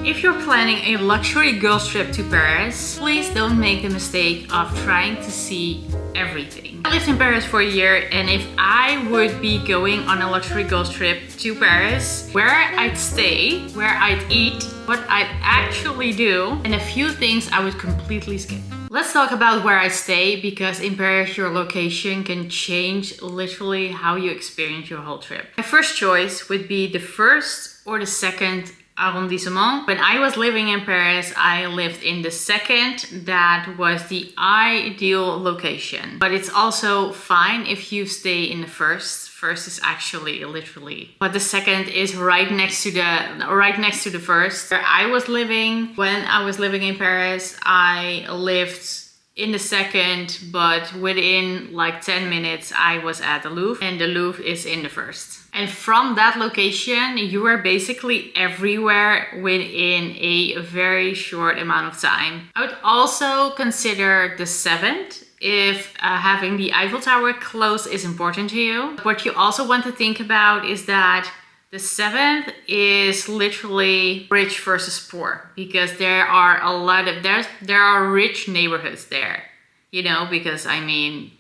If you're planning a luxury girls trip to Paris, please don't make the mistake of trying to see everything. I lived in Paris for a year, and if I would be going on a luxury girls trip to Paris, where I'd stay, where I'd eat, what I'd actually do, and a few things I would completely skip. Let's talk about where I stay, because in Paris your location can change literally how you experience your whole trip. My first choice would be the first or the second arrondissement. When I was living in Paris, I lived in the second. That was the ideal location. But it's also fine if you stay in the first. First is actually literally, but the second is right next to the first. Where I was living when I was living in Paris, I lived in the second, but within like 10 minutes I was at the Louvre, and the Louvre is in the first. And from that location, you are basically everywhere within a very short amount of time. I would also consider the seventh if having the Eiffel Tower close is important to you. What you also want to think about is that the seventh is literally rich versus poor, because there are a lot of, there are rich neighborhoods there, you know, because I mean,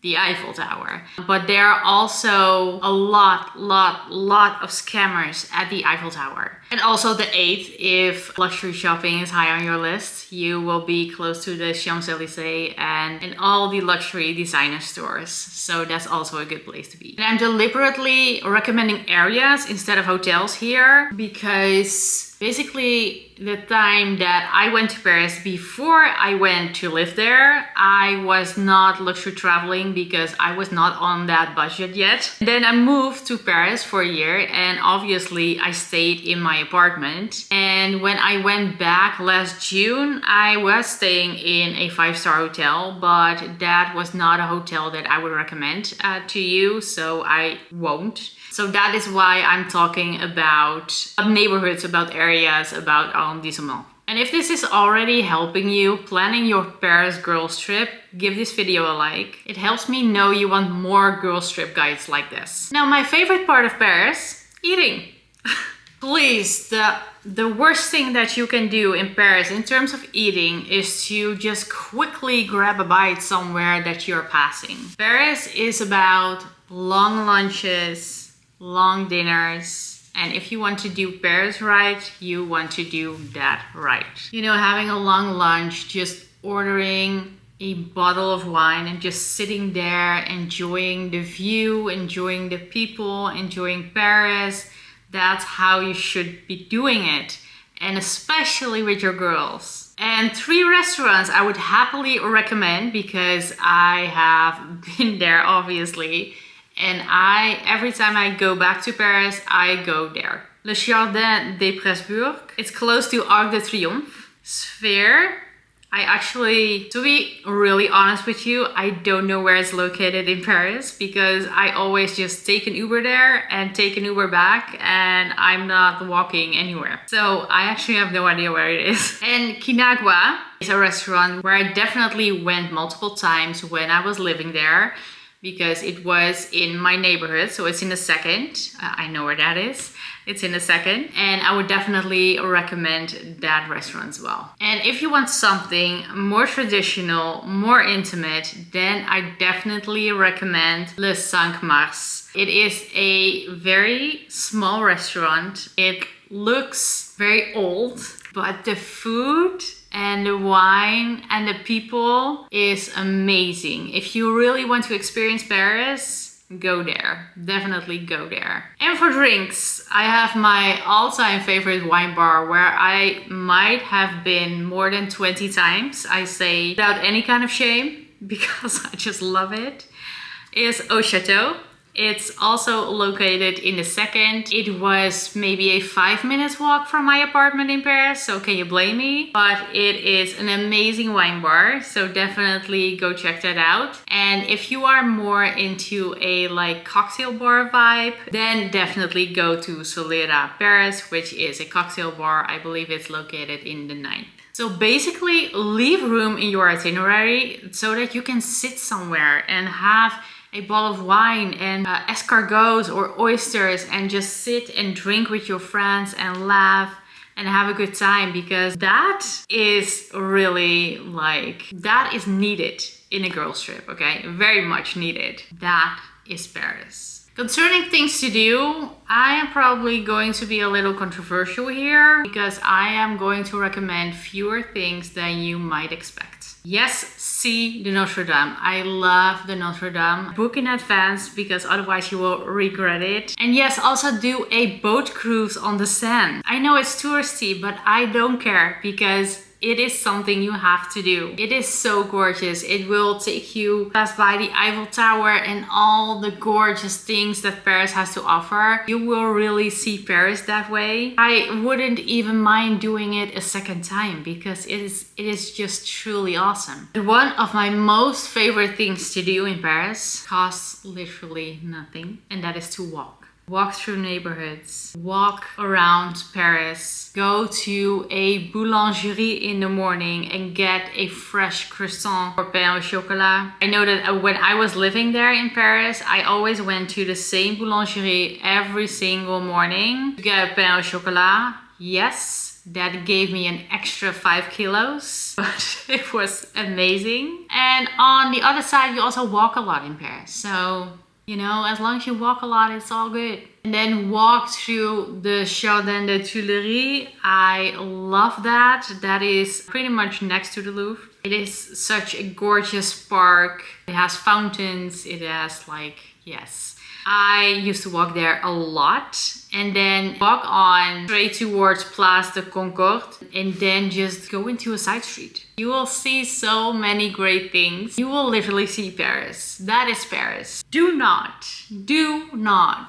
the Eiffel Tower. But there are also a lot of scammers at the Eiffel Tower. And also the 8th, if luxury shopping is high on your list, you will be close to the Champs-Élysées and all the luxury designer stores. So that's also a good place to be. And I'm deliberately recommending areas instead of hotels here, because basically the time that I went to Paris before I went to live there, I was not luxury traveling because I was not on that budget yet. Then I moved to Paris for a year, and obviously I stayed in my apartment. And when I went back last June, I was staying in a 5-star hotel, but that was not a hotel that I would recommend to you, so I won't. So that is why I'm talking about neighborhoods, about areas, about arrondissement. And if this is already helping you planning your Paris girls trip, give this video a like. It helps me know you want more girls trip guides like this. Now, my favorite part of Paris, eating. Please, the worst thing that you can do in Paris in terms of eating is to just quickly grab a bite somewhere that you're passing. Paris is about long lunches, long dinners, and if you want to do Paris right, you want to do that right. You know, having a long lunch, just ordering a bottle of wine and just sitting there, enjoying the view, enjoying the people, enjoying Paris. That's how you should be doing it, and especially with your girls. And 3 restaurants I would happily recommend, because I have been there obviously. And every time I go back to Paris, I go there. Le Jardin des Presbourg. It's close to Arc de Triomphe. Sphere. I actually, to be really honest with you, I don't know where it's located in Paris, because I always just take an Uber there and take an Uber back, and I'm not walking anywhere. So I actually have no idea where it is. And Kinagua is a restaurant where I definitely went multiple times when I was living there, because it was in my neighborhood, so it's in the second. I know where that is. It's in the second, and I would definitely recommend that restaurant as well. And if you want something more traditional, more intimate, then I definitely recommend Le 5 Mars. It is a very small restaurant. It looks very old, but the food and the wine and the people is amazing. If you really want to experience Paris, go there. Definitely go there. And for drinks, I have my all-time favorite wine bar where I might have been more than 20 times. I say without any kind of shame, because I just love it. Is Au Chateau. It's also located in the second. It was maybe a 5-minute walk from my apartment in Paris, so can you blame me? But it is an amazing wine bar, so definitely go check that out. And if you are more into a like cocktail bar vibe, then definitely go to Solera Paris, which is a cocktail bar. I believe it's located in the 9th. So basically leave room in your itinerary so that you can sit somewhere and have a bottle of wine and escargots or oysters, and just sit and drink with your friends and laugh and have a good time, because that is really like, that is needed in a girls trip, okay? Very much needed. That is Paris. Concerning things to do, I am probably going to be a little controversial here, because I am going to recommend fewer things than you might expect. Yes, see the Notre Dame. I love the Notre Dame. Book in advance, because otherwise you will regret it. And yes, also do a boat cruise on the Seine. I know it's touristy, but I don't care, because it is something you have to do. It is so gorgeous. It will take you past by the Eiffel Tower and all the gorgeous things that Paris has to offer. You will really see Paris that way. I wouldn't even mind doing it a second time, because it is just truly awesome. One of my most favorite things to do in Paris costs literally nothing, and that is to walk. Walk through neighborhoods, walk around Paris, go to a boulangerie in the morning and get a fresh croissant or pain au chocolat. I know that when I was living there in Paris, I always went to the same boulangerie every single morning to get a pain au chocolat. Yes, that gave me an extra 5 kilos, but it was amazing. And on the other side, you also walk a lot in Paris. So, you know, as long as you walk a lot, it's all good. And then walk through the Jardin des Tuileries. I love that. That is pretty much next to the Louvre. It is such a gorgeous park. It has fountains. It has like, yes. I used to walk there a lot, and then walk on straight towards Place de Concorde, and then just go into a side street. You will see so many great things. You will literally see Paris. That is Paris. Do not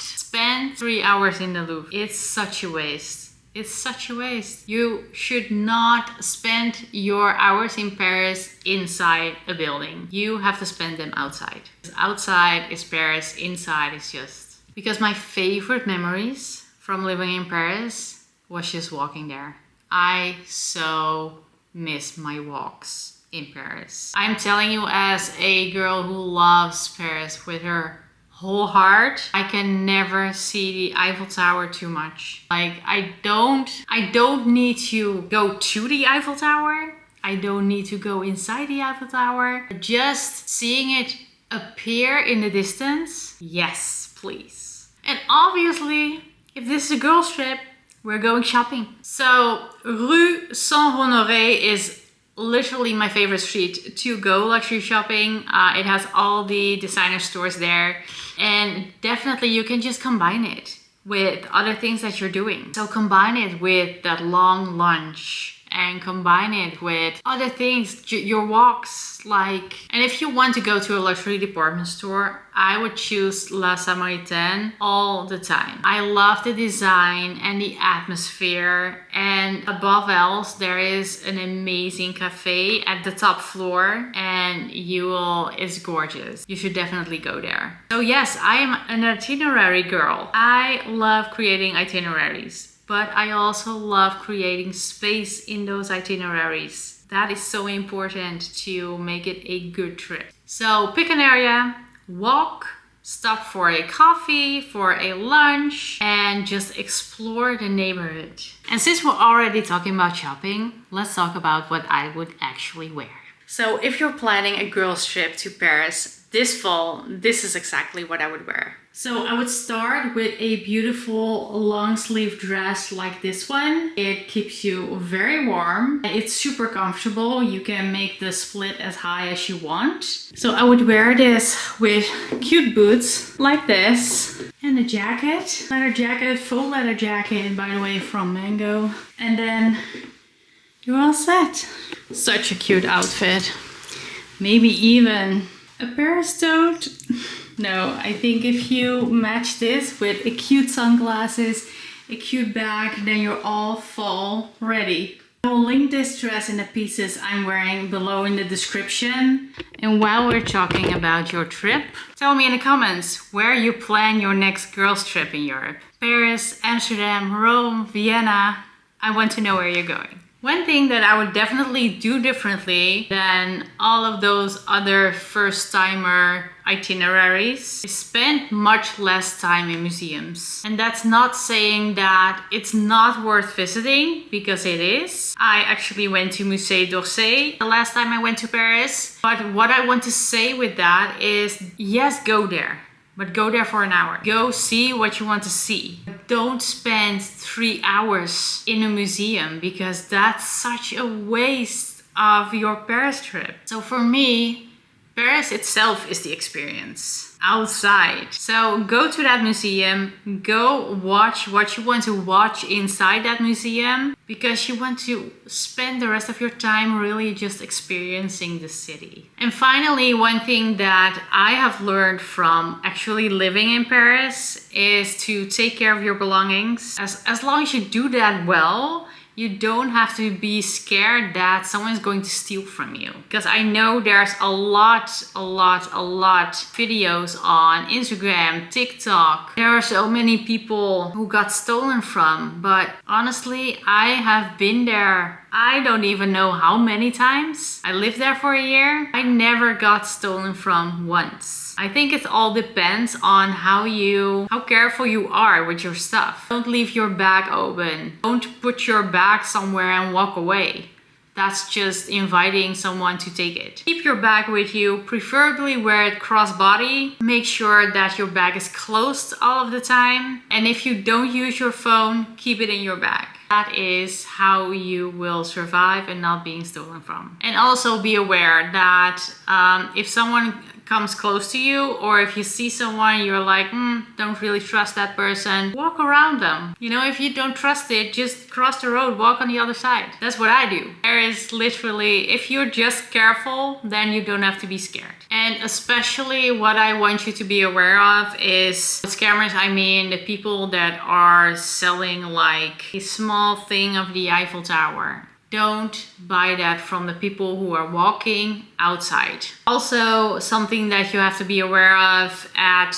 spend 3 hours in the Louvre. It's such a waste. It's such a waste. You should not spend your hours in Paris inside a building. You have to spend them outside. Outside is Paris, inside is just... Because my favorite memories from living in Paris was just walking there. I so miss my walks in Paris. I'm telling you, as a girl who loves Paris with her whole heart, I can never see the Eiffel Tower too much. Like, I don't need to go to the Eiffel Tower. I don't need to go inside the Eiffel Tower. Just seeing it appear in the distance, yes, please. And obviously, if this is a girls trip, we're going shopping. So Rue Saint-Honoré is literally my favorite street to go luxury shopping. It has all the designer stores there, and definitely you can just combine it with other things that you're doing. So combine it with that long lunch, and combine it with other things, your walks, like... And if you want to go to a luxury department store, I would choose La Samaritaine all the time. I love the design and the atmosphere, and above else, there is an amazing cafe at the top floor, and it's gorgeous. You should definitely go there. So yes, I am an itinerary girl. I love creating itineraries. But I also love creating space in those itineraries. That is so important to make it a good trip. So pick an area, walk, stop for a coffee, for a lunch, and just explore the neighborhood. And since we're already talking about shopping, let's talk about what I would actually wear. So if you're planning a girls trip to Paris this fall, this is exactly what I would wear. So I would start with a beautiful long sleeve dress like this one. It keeps you very warm. It's super comfortable. You can make the split as high as you want. So I would wear this with cute boots like this, and a jacket, leather jacket, full leather jacket, by the way, from Mango. And then you're all set. Such a cute outfit. Maybe even a Paris tote. No, I think if you match this with a cute sunglasses, a cute bag, then you're all fall ready. I will link this dress and the pieces I'm wearing below in the description. And while we're talking about your trip, tell me in the comments where you plan your next girls trip in Europe. Paris, Amsterdam, Rome, Vienna. I want to know where you're going. One thing that I would definitely do differently than all of those other first-timer itineraries is spend much less time in museums. And that's not saying that it's not worth visiting, because it is. I actually went to Musée d'Orsay the last time I went to Paris. But what I want to say with that is, yes, go there. But go there for an hour. Go see what you want to see. Don't spend 3 hours in a museum, because that's such a waste of your Paris trip. So for me, Paris itself is the experience outside. So go to that museum, go watch what you want to watch inside that museum, because you want to spend the rest of your time really just experiencing the city. And finally, one thing that I have learned from actually living in Paris is to take care of your belongings. As long as you do that well, you don't have to be scared that someone's going to steal from you. Because I know there's a lot videos on Instagram, TikTok. There are so many people who got stolen from, but honestly, I have been there. I don't even know how many times. I lived there for a year. I never got stolen from once. I think it all depends on how careful you are with your stuff. Don't leave your bag open. Don't put your bag somewhere and walk away. That's just inviting someone to take it. Keep your bag with you, preferably wear it crossbody. Make sure that your bag is closed all of the time. And if you don't use your phone, keep it in your bag. That is how you will survive and not being stolen from. And also be aware that if someone comes close to you, or if you see someone you're like, don't really trust that person, walk around them. You know, if you don't trust it, just cross the road, walk on the other side. That's what I do. There is literally, if you're just careful, then you don't have to be scared. And especially what I want you to be aware of is, with scammers, I mean the people that are selling like a small thing of the Eiffel Tower. Don't buy that from the people who are walking outside. Also, something that you have to be aware of at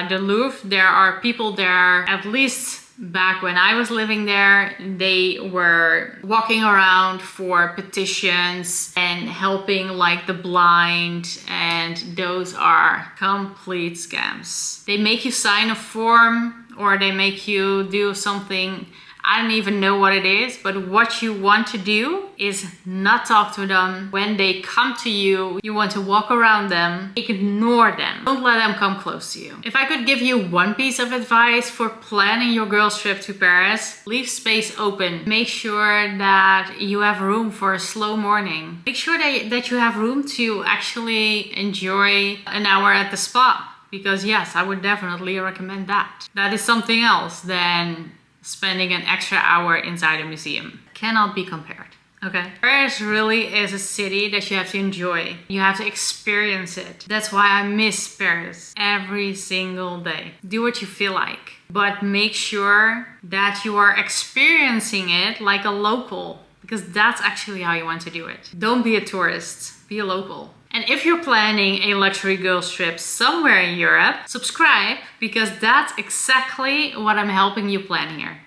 the Louvre, there are people there, at least back when I was living there, they were walking around for petitions and helping like the blind, and those are complete scams. They make you sign a form, or they make you do something. I don't even know what it is, but what you want to do is not talk to them. When they come to you, you want to walk around them, ignore them. Don't let them come close to you. If I could give you one piece of advice for planning your girls' trip to Paris, leave space open. Make sure that you have room for a slow morning. Make sure that you have room to actually enjoy an hour at the spa. Because yes, I would definitely recommend that. That is something else than spending an extra hour inside a museum. Cannot be compared. Okay? Paris really is a city that you have to enjoy. You have to experience it. That's why I miss Paris every single day. Do what you feel like, but make sure that you are experiencing it like a local, because that's actually how you want to do it. Don't be a tourist, be a local. And if you're planning a luxury girls trip somewhere in Europe, subscribe, because that's exactly what I'm helping you plan here.